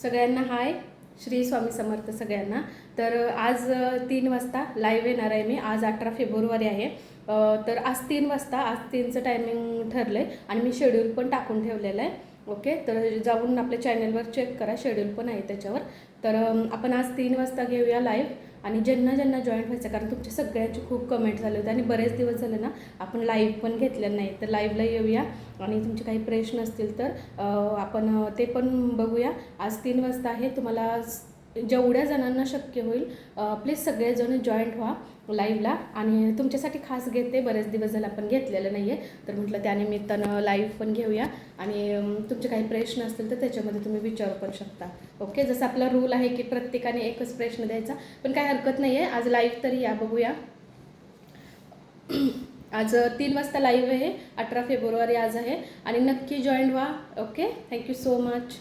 सगळ्यांना हाय, श्री स्वामी समर्थ सगळ्यांना. तर आज 3 वाजता लाईव्ह येणार आहे मी. आज 18 फेब्रुवारी आहे. तर आज 3 वाजता, आज 3चं टायमिंग ठरलं आहे आणि मी शेड्यूल पण टाकून ठेवलेलं आहे. ओके, तर जाऊन आपल्या चॅनलवर चेक करा, शेड्यूल पण आहे त्याच्यावर. तर आपण आज 3 वाजता घेऊया लाईव्ह. आणि ज्यांना ज्यांना जॉईन व्हायचं, कारण तुमच्या सगळ्यांचे खूप कमेंट झाले होते आणि बरेच दिवस झाले ना आपण लाईव्ह पण घेतलेलं नाही. तर लाईव्हला येऊया आणि तुमचे काही प्रश्न असतील तर आपण ते पण बघूया. आज 3 वाजता आहे. तुम्हाला जेवढ्या जणांना शक्य होईल प्लीज सगळेजण जॉईंट व्हा लाईव्हला. आणि तुमच्यासाठी खास घेते, बरेच दिवस झाले आपण घेतलेलं नाही आहे, तर म्हटलं त्यानिमित्तानं लाईव्ह पण घेऊया. आणि तुमचे काही प्रश्न असतील तर त्याच्यामध्ये तुम्ही विचारू पण शकता. ओके, जसं आपला रूल आहे की प्रत्येकाने एकच प्रश्न द्यायचा, पण काही हरकत नाही आहे. आज लाईव्ह तरी या, बघूया. आज 3 वाजता लाईव्ह आहे, 18 फेब्रुवारी आज आहे. आणि नक्की जॉईन व्हा. Okay, thank you so much.